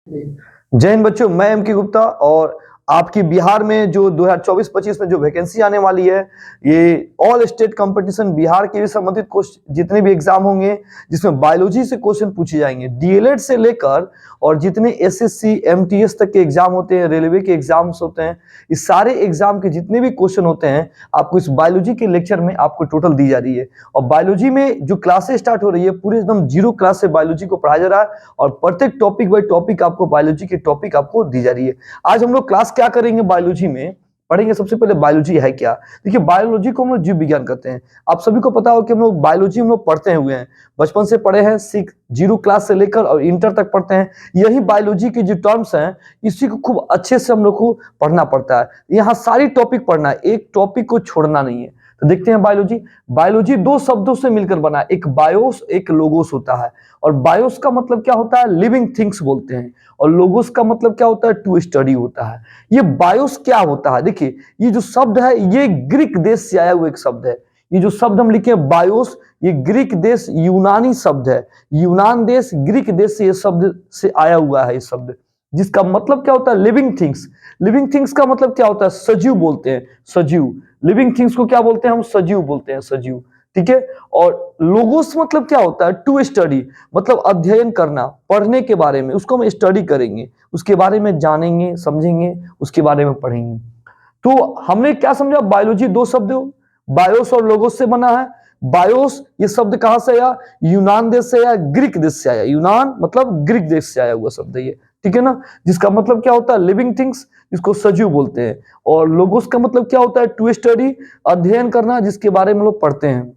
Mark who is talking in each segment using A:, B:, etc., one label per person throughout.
A: जय हिंद बच्चों, मैं एम के गुप्ता। और आपकी बिहार में जो 2024-25 में जो वैकेंसी आने वाली है, ये ऑल स्टेट कंपटीशन बिहार के भी संबंधित जितने भी एग्जाम होंगे जिसमें बायोलॉजी से क्वेश्चन पूछे जाएंगे, डीएलएड से लेकर और जितने एसएससी एमटीएस तक के एग्जाम होते हैं, रेलवे के एग्जाम्स होते हैं, इस सारे एग्जाम के जितने भी क्वेश्चन होते हैं आपको इस बायोलॉजी के लेक्चर में आपको टोटल दी जा रही है। और बायोलॉजी में जो क्लासेस स्टार्ट हो रही है, पूरे एकदम जीरो क्लास से बायोलॉजी को पढ़ाया जा रहा है और प्रत्येक टॉपिक बाई टॉपिक आपको बायोलॉजी की टॉपिक आपको दी जा रही है। आज हम लोग क्लास क्या करेंगे, बायोलॉजी में पढ़ेंगे। सबसे पहले बायोलॉजी है क्या। देखिए, बायोलॉजी को हम लोग जीव विज्ञान कहते हैं। आप सभी को पता हो कि हम लोग बायोलॉजी हम लोग पढ़ते हुए हैं, बचपन से पढ़े हैं, जीरो क्लास से लेकर और इंटर तक पढ़ते हैं। यही बायोलॉजी के जो टर्म्स हैं, इसी को खूब अच्छे से हम लोग को पढ़ना पड़ता है। यहाँ सारी टॉपिक पढ़ना है, एक टॉपिक को छोड़ना नहीं है। तो देखते हैं बायोलॉजी। बायोलॉजी दो शब्दों से मिलकर बना है, एक बायोस एक लोगोस होता है। और बायोस का मतलब क्या होता है, लिविंग थिंग्स बोलते हैं, और लोगोस का मतलब क्या होता है, टू स्टडी होता है। ये बायोस क्या होता है, देखिए ये जो शब्द है ये ग्रीक देश से आया हुआ एक शब्द है। ये जो शब्द हम लिखे बायोस, ये ग्रीक देश यूनानी शब्द है। यूनान देश ग्रीक देश से ये शब्द से आया हुआ है। ये शब्द जिसका मतलब क्या होता है, लिविंग थिंग्स। लिविंग थिंग्स का मतलब क्या होता है, सजीव बोलते हैं, सजीव। लिविंग थिंग्स को क्या बोलते हैं हम, सजीव बोलते हैं, सजीव। ठीक है। और लोगोस मतलब क्या होता है, टू स्टडी, मतलब अध्ययन करना, पढ़ने के बारे में, उसको हम स्टडी करेंगे, उसके बारे में जानेंगे, समझेंगे, उसके बारे में पढ़ेंगे। तो हमने क्या समझा, बायोलॉजी दो शब्द, बायोस और लोगोस से बना है। बायोस ये शब्द कहां से आया, यूनान देश से आया, ग्रीक देश से आया। यूनान मतलब ग्रीक देश से आया हुआ शब्द है ये, ठीक है ना। जिसका मतलब क्या होता है, लिविंग थिंग्स, जिसको सजीव बोलते हैं। और लोगोस का मतलब क्या होता है, टू स्टडी, अध्ययन करना, जिसके बारे में लोग पढ़ते हैं।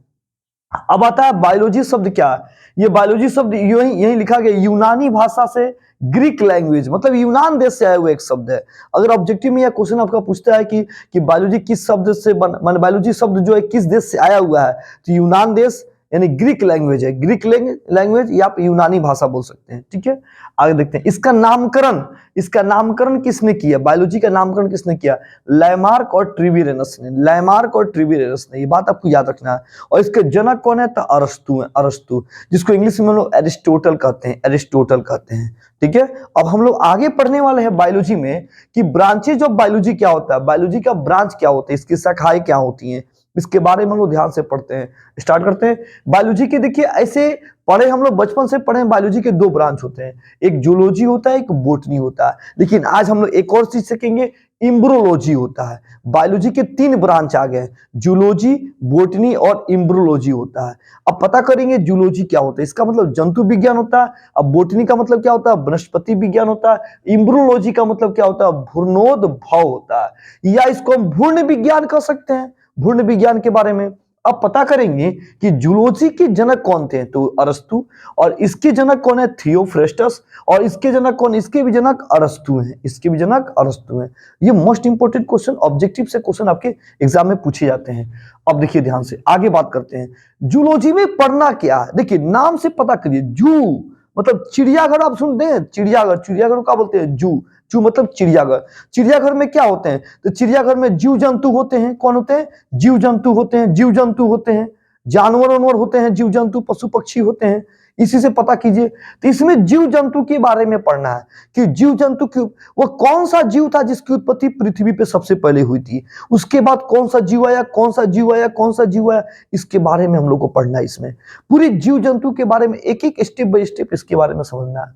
A: अब आता है बायोलॉजी शब्द क्या है। ये बायोलॉजी शब्द यही लिखा गया, यूनानी भाषा से ग्रीक लैंग्वेज, मतलब यूनान देश से आया हुआ एक शब्द है। अगर ऑब्जेक्टिव में यह क्वेश्चन आपका पूछता है कि बायोलॉजी किस शब्द से मान बायोलॉजी शब्द जो है किस देश से आया हुआ है, तो यूनान देश यानी ग्रीक लैंग्वेज है। ग्रीक लैंग्वेज या आप यूनानी भाषा बोल सकते हैं, ठीक है। आगे देखते हैं, इसका नामकरण किसने किया, बायोलॉजी का नामकरण किसने किया, लैमार्क और ट्रिविरेनस ने। लैमार्क और ट्रिविरेनस ने, ये बात आपको याद रखना है। और इसके जनक कौन है, तो अरस्तु है, अरस्तु, जिसको इंग्लिश में हम लोग एरिस्टोटल कहते हैं, एरिस्टोटल कहते हैं, ठीक है। अब हम लोग आगे पढ़ने वाले हैं बायोलॉजी में कि ब्रांचेज ऑफ बायोलॉजी क्या होता है, बायोलॉजी का ब्रांच क्या होता है, इसकी शाखाएं क्या होती हैं, इसके बारे में हम लोग ध्यान से पढ़ते हैं। स्टार्ट करते हैं बायोलॉजी के। देखिए ऐसे पढ़े हम लोग, बचपन से पढ़े, बायोलॉजी के दो ब्रांच होते हैं, एक जूलॉजी होता है, एक बोटनी होता है। लेकिन आज हम लोग एक और चीज सीखेंगे, इम्ब्रोलॉजी होता है। बायोलॉजी के तीन ब्रांच आ गए, जूलॉजी, बोटनी और इम्ब्रोलॉजी होता है। अब पता करेंगे जूलॉजी क्या होता है, इसका मतलब जंतु विज्ञान होता है। अब बोटनी का मतलब क्या होता है, वनस्पति विज्ञान होता है। इम्ब्रोलॉजी का मतलब क्या होता है, भ्रूणोद्भव होता है, या इसको हम भ्रूण विज्ञान कह सकते हैं, भ्रूण विज्ञान के बारे में। अब पता करेंगे कि जूलॉजी के जनक कौन थे, तो अरस्तु, और इसके जनक कौन है, थियोफ्रेस्टस, और इसके जनक कौन, इसके भी जनक अरस्तु हैं, इसके भी जनक अरस्तु हैं। ये मोस्ट इंपोर्टेंट क्वेश्चन, ऑब्जेक्टिव से क्वेश्चन आपके एग्जाम में पूछे जाते हैं। अब देखिए ध्यान से आगे बात करते हैं, जूलॉजी में पढ़ना क्या है। देखिए नाम से पता करिए, जू मतलब चिड़ियाघर, आप सुनते हैं चिड़ियाघर, चिड़ियाघर को क्या बोलते हैं, जू। जू मतलब चिड़ियाघर। चिड़ियाघर में क्या होते हैं, तो चिड़ियाघर में जीव जंतु होते हैं। कौन होते हैं, जीव जंतु होते हैं, जीव जंतु होते हैं, जानवर वानवर होते हैं, जीव जंतु, पशु पक्षी होते हैं। इसी से पता कीजिए। तो इसमें जीव जंतु के बारे में पढ़ना है कि जीव जंतु की वो कौन सा जीव था जिसकी उत्पत्ति पृथ्वी पे सबसे पहले हुई थी, उसके बाद कौन सा जीव आया, कौन सा जीव आया, कौन सा जीव आया, इसके बारे में हम लोग को पढ़ना है। इसमें पूरी जीव जंतु के बारे में एक एक स्टेप बाय स्टेप इसके बारे में समझना है।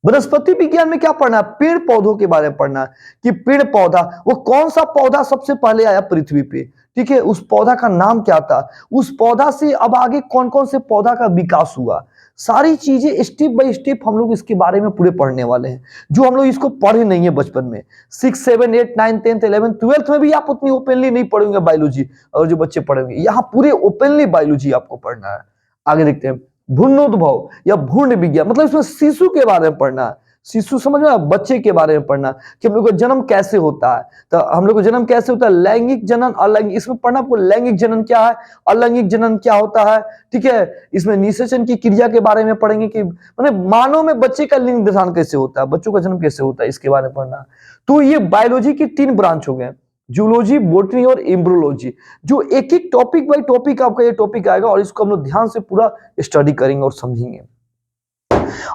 A: वनस्पति विज्ञान में क्या पढ़ना है, पेड़ पौधों के बारे में पढ़ना है कि पेड़ पौधा, वो कौन सा पौधा सबसे पहले आया पृथ्वी पे, ठीक है, उस पौधा का नाम क्या था, उस पौधा से अब आगे कौन कौन से पौधा का विकास हुआ। सारी चीजें स्टेप बाय स्टेप हम लोग इसके बारे में पूरे पढ़ने वाले हैं, जो हम लोग इसको पढ़े नहीं है बचपन में। 6, 7, 8, 9, 10, 11, 12 में भी आप उतनी ओपनली नहीं पढ़ेंगे बायोलॉजी, और जो बच्चे पढ़ेंगे यहाँ पूरे ओपनली बायोलॉजी आपको पढ़ना है। आगे देखते हैं, भ्रूणोद्भव या भ्रूण विज्ञान, मतलब इसमें शिशु के बारे में पढ़ना है। शिशु समझ में, बच्चे के बारे में पढ़ना कि हम लोग का जन्म कैसे होता है। तो हम लोग को जन्म कैसे होता है, लैंगिक जनन, अलैंगिक, इसमें पढ़ना आपको लैंगिक जनन क्या है, अलैंगिक जनन क्या होता है, ठीक है। इसमें निषेचन की क्रिया के बारे में पढ़ेंगे कि माने मानव में बच्चे का लिंग निर्धारण कैसे होता है, बच्चों का जन्म कैसे होता है, इसके बारे में पढ़ना। तो ये बायोलॉजी की तीन ब्रांच हो गए, जूलॉजी, बोटनी और एम्ब्रोलॉजी, जो एक एक टॉपिक बाय टॉपिक आपका ये टॉपिक आएगा और इसको हम लोग ध्यान से पूरा स्टडी करेंगे और समझेंगे।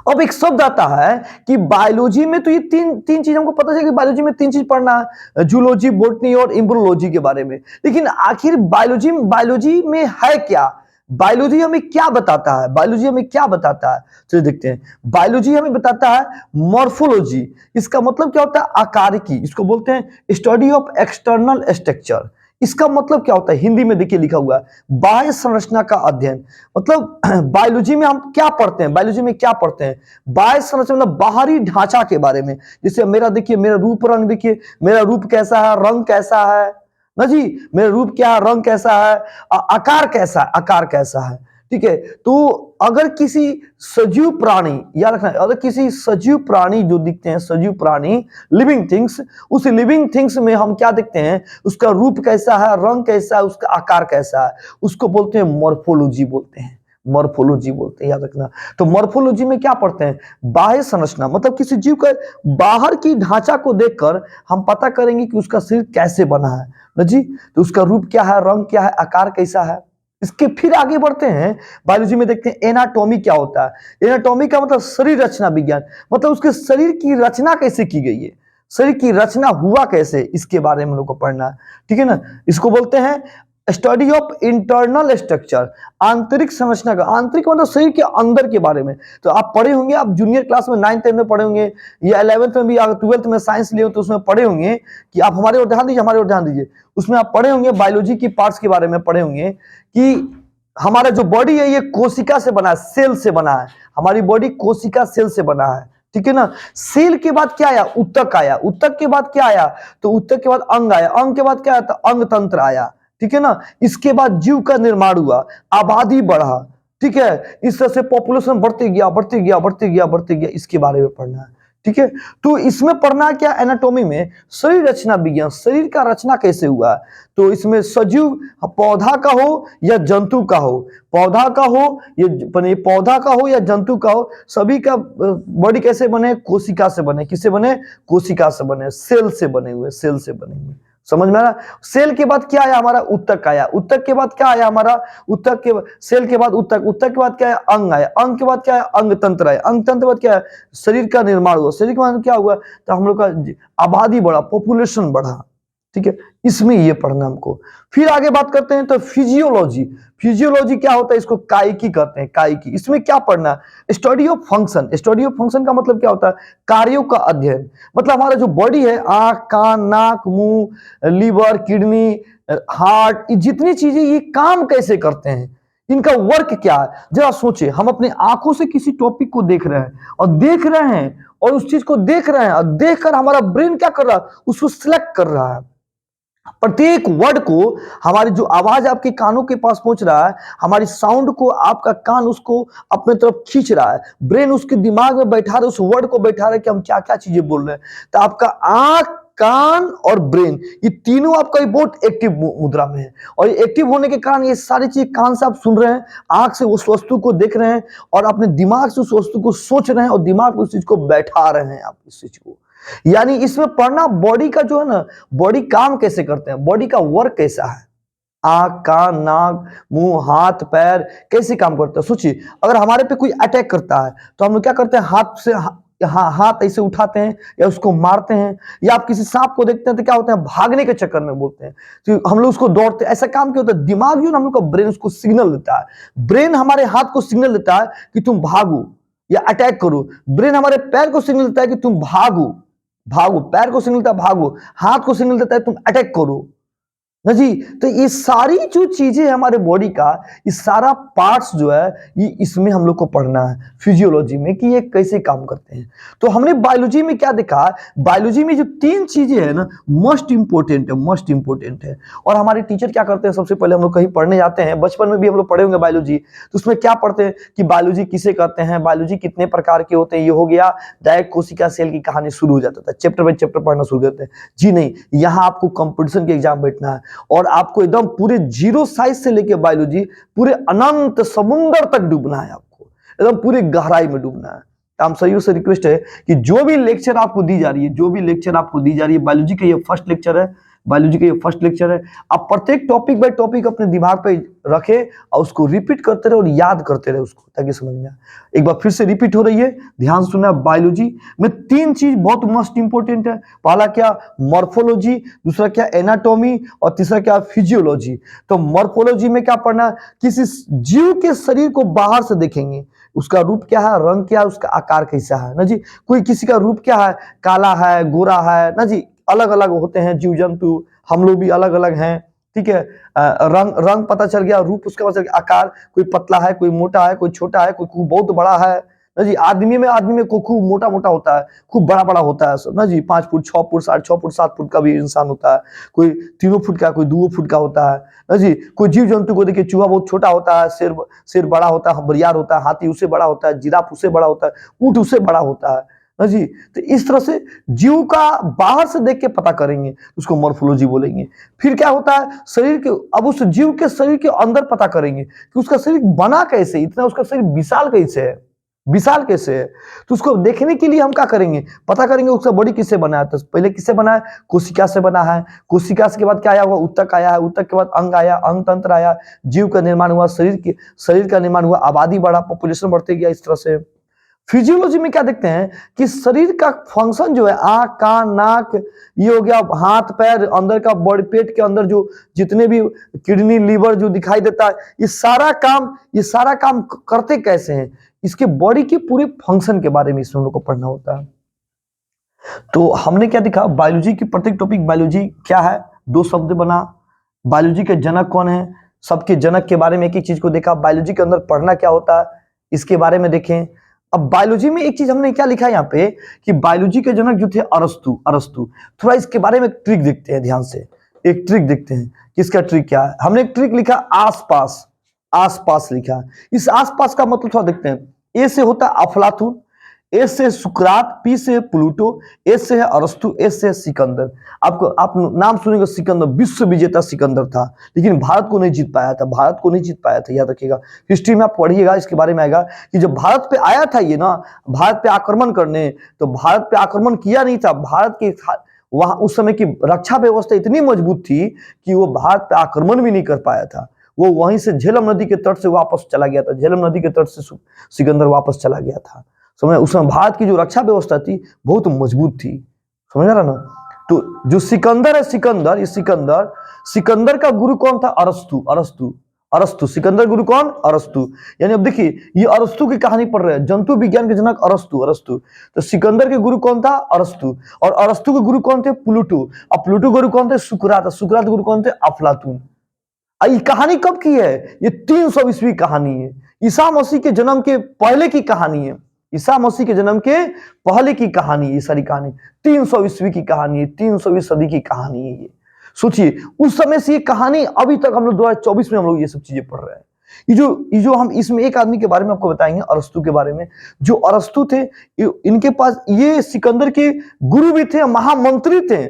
A: अब एक शब्द आता है कि बायोलॉजी में, तो ये तीन चीज हमको पता चला कि बायोलॉजी में 3 चीज पढ़ना है, जूलॉजी, बॉटनी और एम्ब्रियोलॉजी के बारे में। लेकिन आखिर बायोलॉजी में है क्या? बायोलॉजी हमें क्या बताता है? बायोलॉजी हमें क्या बताता है? चलिए देखते हैं। बायोलॉजी हमें बताता है मॉर्फोलॉजी। इसका मतलब क्या होता है? आकारिकी। इसको बोलते हैं स्टडी ऑफ एक्सटर्नल स्ट्रक्चर। इसका मतलब क्या होता है? हिंदी में देखिए लिखा हुआ है बाह्य संरचना का अध्ययन। मतलब बायोलॉजी में हम क्या पढ़ते हैं? बायोलॉजी में क्या पढ़ते हैं? बाह्य संरचना मतलब बाहरी ढांचा के बारे में। जैसे मेरा देखिए, मेरा रूप रंग देखिए, मेरा रूप कैसा है, रंग कैसा है ना जी, मेरा रूप क्या है, रंग कैसा है, आकार कैसा है, आकार कैसा है। ठीक है, तो अगर किसी सजीव प्राणी, याद रखना, अगर किसी सजीव प्राणी जो दिखते हैं, सजीव प्राणी, लिविंग थिंग्स, उस लिविंग थिंग्स में हम क्या देखते हैं? उसका रूप कैसा है, रंग कैसा है, उसका आकार कैसा है, उसको बोलते हैं मॉर्फोलॉजी बोलते हैं। मॉर्फोलॉजी बोलते हैं, याद रखना। तो मॉर्फोलॉजी में क्या पढ़ते हैं? बाह्य संरचना, मतलब किसी जीव का बाहर की ढांचा को देखकर हम पता करेंगे कि उसका शरीर कैसे बना है ना जी, तो उसका रूप क्या है, रंग क्या है, आकार कैसा है। इसके फिर आगे बढ़ते हैं, बायोलॉजी में देखते हैं एनाटॉमी क्या होता है। एनाटॉमी का मतलब शरीर रचना विज्ञान, मतलब उसके शरीर की रचना कैसे की गई है, शरीर की रचना हुआ कैसे, इसके बारे में हम लोग को पढ़ना है। ठीक है ना, इसको बोलते हैं स्टडी ऑफ इंटरनल स्ट्रक्चर, आंतरिक संरचना का। आंतरिक मतलब शरीर के अंदर के बारे में। तो आप पढ़े होंगे, आप जूनियर क्लास में 9th 10th में पढ़े होंगे, या 11th में भी, अगर 12th में साइंस लिए हो तो उसमें पढ़े होंगे कि आप हमारे ओर ध्यान दीजिए, हमारे ओर ध्यान दीजिए। उसमें आप पढ़े होंगे बायोलॉजी की पार्ट्स के बारे में पढ़े होंगे कि हमारा जो बॉडी है ये कोशिका से बना है, सेल से बना है। हमारी बॉडी कोशिका सेल से बना है। ठीक है ना। सेल के बाद क्या आया? ऊतक आया। ऊतक के बाद क्या आया? तो ऊतक के बाद अंग आया। अंग के बाद क्या आया? तो अंग तंत्र आया। ठीक है ना। इसके बाद जीव का निर्माण हुआ, आबादी बढ़ा। ठीक है, इस तरह से पॉपुलेशन बढ़ते गया, बढ़ते गया, बढ़ते गया, बढ़ते गया। इसके बारे में पढ़ना है। ठीक है, तो इसमें पढ़ना क्या? एनाटॉमी में शरीर रचना विज्ञान, शरीर का रचना कैसे हुआ। तो इसमें सजीव, पौधा का हो या जंतु का हो, पौधा का हो, ये पौधा का हो या जंतु का हो, सभी का बॉडी कैसे बने? कोशिका से बने। किससे बने? कोशिका से बने, सेल से बने हुए, सेल से बने हुए। समझ में आ रहा? सेल के बाद क्या आया? हमारा ऊतक आया। ऊतक के बाद क्या आया? हमारा ऊतक के सेल के बाद ऊतक। ऊतक के बाद क्या आया? अंग आया। अंग के बाद क्या आया? अंग तंत्र आया। अंग तंत्र के बाद क्या है? शरीर का निर्माण हुआ। शरीर के बाद क्या हुआ? तो हम लोग का आबादी बढ़ा, पॉपुलेशन बढ़ा। ठीक है, इसमें ये पढ़ना हमको। फिर आगे बात करते हैं तो फिजियोलॉजी। फिजियोलॉजी क्या होता है? इसको कायिकी कहते हैं, कायिकी। इसमें क्या पढ़ना है? Study of function. Study of function का मतलब क्या होता है? कार्यों का अध्ययन। मतलब हमारा जो बॉडी है, आंख, कान, नाक, मुंह, लीवर, किडनी, हार्ट, जितनी चीजें, ये काम कैसे करते हैं, इनका वर्क क्या है। जरा सोचिए, हम अपने आंखों से किसी टॉपिक को देख रहे हैं और उस चीज को देख रहे हैं, और देखकर हमारा ब्रेन क्या कर रहा है? उसको सिलेक्ट कर रहा है। प्रत्येक वर्ड को, हमारी जो आवाज आपके कानों के पास पहुंच रहा है, हमारी साउंड को आपका कान उसको अपने तरफ खींच रहा है, ब्रेन उसके दिमाग में बैठा रहा है, उस वर्ड को बैठा रहा है कि हम क्या क्या चीजें बोल रहे हैं। तो आपका आंख, कान और ब्रेन, ये तीनों आपका बहुत एक्टिव मुद्रा में है, और एक्टिव होने के कारण ये सारी चीजें कान से आप सुन रहे हैं, आंख से उस वस्तु को देख रहे हैं, और अपने दिमाग से उस वस्तु को सोच रहे हैं, और दिमाग में उस चीज को बैठा रहे हैं आप इस चीज को। यानी इसमें पढ़ना बॉडी का जो है ना, बॉडी काम कैसे करते हैं, बॉडी का वर्क कैसा है, आंख, कान, नाक, मुंह, हाथ, पैर कैसे काम करते हैं। सोचिए, अगर हमारे पे कोई अटैक करता है तो हम लोग क्या करते हैं? हाथ से हाथ ऐसे उठाते हैं या उसको मारते हैं, या आप किसी सांप को देखते हैं तो क्या होता है? भागने के चक्कर में बोलते हैं, तो हम लोग उसको दौड़ते हैं। ऐसा काम क्यों होता है? दिमाग जो ना, हम लोग का ब्रेन उसको सिग्नल देता है। ब्रेन हमारे हाथ को सिग्नल देता है कि तुम भागो या अटैक करो। ब्रेन हमारे पैर को सिग्नल देता है कि तुम भागो, भागो। पैर को सिग्नल देता है भागो, हाथ को सिग्नल देता है तुम अटैक करो ना जी। तो ये सारी जो चीजें हमारे बॉडी का, ये सारा पार्ट्स जो है, ये इसमें हम लोग को पढ़ना है फिजियोलॉजी में कि ये कैसे काम करते हैं। तो हमने बायोलॉजी में क्या देखा? बायोलॉजी में जो 3 चीजें हैं ना, मोस्ट इंपोर्टेंट है, मोस्ट इंपोर्टेंट है। और हमारे टीचर क्या करते हैं? सबसे पहले हम लोग कहीं पढ़ने जाते हैं, बचपन में भी हम लोग पढ़े होंगे बायोलॉजी, तो उसमें क्या पढ़ते हैं कि बायोलॉजी किसे कहते हैं, बायोलॉजी कितने प्रकार के होते हैं। ये हो गया, डायरेक्ट कोशिका सेल की कहानी शुरू हो जाता था, चैप्टर बाय चैप्टर पढ़ना शुरू करते हैं। जी नहीं, यहाँ आपको कंपटीशन के एग्जाम बैठना है, और आपको एकदम पूरे 0 साइज से लेके बायोलॉजी पूरे अनंत समुंदर तक डूबना है, आपको एकदम पूरी गहराई में डूबना है। तो हम सही से रिक्वेस्ट है कि जो भी लेक्चर आपको दी जा रही है, जो भी लेक्चर आपको दी जा रही है, बायोलॉजी का ये फर्स्ट लेक्चर है, बायोलॉजी का ये फर्स्ट लेक्चर है। आप प्रत्येक टॉपिक बाय टॉपिक अपने दिमाग पे रखें और उसको रिपीट करते रहे और याद करते रहे उसको, ताकि समझ में आए। एक बार फिर से रिपीट हो रही है, ध्यान से सुनना। बायोलॉजी में 3 चीज बहुत मस्ट इंपॉर्टेंट है। पहला क्या, मॉर्फोलॉजी, दूसरा क्या एनाटॉमी, और तीसरा क्या फिजियोलॉजी। तो मॉर्फोलॉजी में क्या पढ़ना, किसी जीव के शरीर को बाहर से देखेंगे, उसका रूप क्या है, रंग क्या है, उसका आकार कैसा है ना जी। कोई किसी का रूप क्या है, काला है, गोरा है ना जी, अलग अलग होते हैं जीव जंतु, हम लोग भी अलग अलग हैं, ठीक है। रंग रंग पता चल गया, रूप उसका पता चल गया, आकार, कोई पतला है, कोई मोटा है, कोई छोटा है, कोई खूब बहुत बड़ा है ना जी। आदमी में कोई खूब मोटा मोटा होता है, खूब बड़ा बड़ा होता है सब ना जी, 5 फुट 6 फुट 6 फुट 7 फुट का भी इंसान होता है, कोई 3 फुट का, कोई 2 फुट का होता है ना जी। कोई जीव जंतु को देखिए, चूहा बहुत छोटा होता है, शेर बड़ा होता है, बरियार होता है, हाथी उससे बड़ा होता है, जिराफ उससे बड़ा होता है, ऊंट उससे बड़ा होता है ना जी। तो इस तरह से जीव का बाहर से देख के पता करेंगे, उसको मॉर्फोलॉजी बोलेंगे। फिर क्या होता है, शरीर के, अब उस जीव के शरीर के अंदर पता करेंगे कि उसका शरीर बना कैसे, इतना उसका शरीर विशाल कैसे है, विशाल कैसे है। तो उसको देखने के लिए हम क्या करेंगे, पता करेंगे उसका बॉडी किससे बना है। तो पहले किससे बना है, कोशिका से बना है, कोशिका के बाद क्या आया हुआ, ऊतक आया है, ऊतक के बाद अंग आया, अंग तंत्र आया, जीव का निर्माण हुआ, शरीर का निर्माण हुआ, आबादी बढ़ा, पॉपुलेशन बढ़ते गया, इस तरह से। फिजियोलॉजी में क्या देखते हैं कि शरीर का फंक्शन जो है, आंख, कान, नाक, ये हो गया, हाथ पैर, अंदर का बॉडी, पेट के अंदर जो जितने भी किडनी लिवर जो दिखाई देता है, ये सारा काम करते कैसे हैं, इसके बॉडी के पूरे फंक्शन के बारे में इसमें हम लोग को पढ़ना होता है। तो हमने क्या देखा, बायोलॉजी की प्रत्येक टॉपिक, बायोलॉजी क्या है, 2 शब्द बना, बायोलॉजी के जनक कौन है, सबके जनक के बारे में एक एक चीज को देखा, बायोलॉजी के अंदर पढ़ना क्या होता है इसके बारे में देखें। अब बायोलॉजी में एक चीज हमने क्या लिखा है यहाँ पे कि बायोलॉजी के जनक जो थे अरस्तु। थोड़ा इसके बारे में ट्रिक देखते हैं, ध्यान से एक ट्रिक देखते हैं। किसका ट्रिक क्या है, हमने एक ट्रिक लिखा आसपास लिखा। इस आसपास का मतलब थोड़ा देखते हैं। ए से होता है अफलातून, ए से सुकरात, पी से प्लूटो, एस से है अरस्तु, एस से है सिकंदर। आप नाम सुनेंगे सिकंदर, विश्व विजेता सिकंदर था, लेकिन भारत को नहीं जीत पाया था, याद रखिएगा। हिस्ट्री में आप पढ़िएगा, इसके बारे में आएगा कि जब भारत पे आया था ये ना, भारत पे आक्रमण करने, तो भारत पे आक्रमण किया नहीं था, भारत के वहां उस समय की रक्षा व्यवस्था इतनी मजबूत थी कि वो भारत पे आक्रमण भी नहीं कर पाया था। वो वहीं से झेलम नदी के तट से वापस चला गया था, झेलम नदी के तट से सिकंदर वापस चला गया था। समझ, उस समय भारत की जो रक्षा व्यवस्था थी बहुत मजबूत थी, समझ रहा ना। तो जो सिकंदर है, ये सिकंदर का गुरु कौन था, अरस्तु। सिकंदर गुरु कौन, अरस्तु। यानी अब देखिए, ये अरस्तु की कहानी पढ़ रहे हैं, जंतु विज्ञान के जनक अरस्तु। तो सिकंदर के गुरु कौन था, अरस्तु, और अरस्तु के गुरु कौन थे, प्लूटो, और प्लूटो गुरु कौन थे, सुकरात गुरु कौन थे, अफलातून। ये कहानी कब की है, ये 300 ईस्वी कहानी है, ईसा मसीह के जन्म के पहले की कहानी है, ईसा मसीह के जन्म के पहले की कहानी, ये सारी कहानी 300 ईस्वी की कहानी है, 300वीं सदी की कहानी है ये। सोचिए उस समय से ये कहानी अभी तक हम लोग 2024 में हम लोग ये सब चीजें पढ़ रहे हैं। ये जो हम इसमें एक आदमी के बारे में आपको बताएंगे, अरस्तु के बारे में। जो अरस्तु थे, इनके पास ये सिकंदर के गुरु भी थे, महामंत्री थे।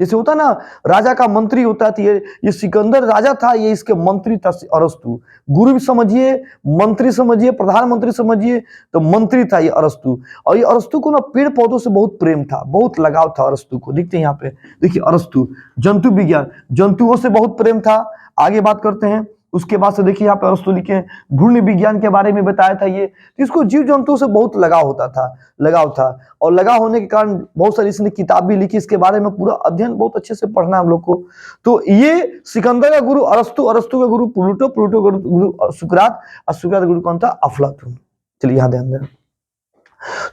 A: जैसे होता ना, राजा का मंत्री होता था, ये सिकंदर राजा था, ये इसके मंत्री था अरस्तु। गुरु भी समझिए, मंत्री समझिए, प्रधानमंत्री समझिए, तो मंत्री था ये अरस्तु। और ये अरस्तु को ना पेड़ पौधों से बहुत प्रेम था, बहुत लगाव था अरस्तु को। देखते हैं यहाँ पे, देखिए अरस्तु जंतु विज्ञान, जंतुओं से बहुत प्रेम था। आगे बात करते हैं, उसके बाद से देखिए यहाँ पे अरस्तु लिखे घूर्णी विज्ञान के बारे में बताया था ये। इसको जीव जंतुओं से बहुत लगाव था, और लगाव होने के कारण बहुत सारी इसने किताब भी लिखी, इसके बारे में पूरा अध्ययन बहुत अच्छे से पढ़ना हम लोग को। तो ये सिकंदर का गुरु अरस्तु का गुरु प्लूटो का गुरु सुकरात, और सुकरात का गुरु कौन था, अफलातून। चलिए यहाँ ध्यान दें।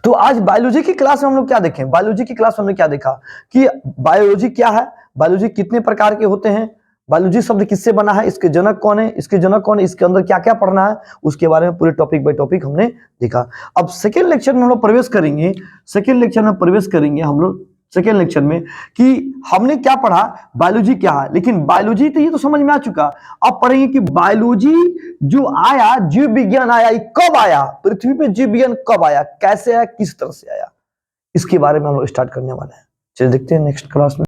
A: तो आज बायोलॉजी की क्लास में हम लोग क्या देखें, बायोलॉजी की क्लास में हमने क्या देखा कि बायोलॉजी क्या है, बायोलॉजी कितने प्रकार के होते हैं, बायोलॉजी शब्द किससे बना है, इसके जनक कौन है, इसके अंदर क्या क्या पढ़ना है, उसके बारे में पूरे टॉपिक बाय टॉपिक हमने देखा। अब सेकेंड लेक्चर में हम लोग प्रवेश करेंगे, हम लोग सेकेंड लेक्चर में कि हमने क्या पढ़ा, बायोलॉजी क्या है। लेकिन बायोलॉजी तो ये तो समझ में आ चुका, अब पढ़ेंगे कि बायोलॉजी जो आया, जीव विज्ञान आया, ये कब आया, पृथ्वी पे जीव विज्ञान कब आया, कैसे आया, किस तरह से आया, इसके बारे में हम लोग स्टार्ट करने वाले हैं। चलिए देखते हैं नेक्स्ट क्लास में।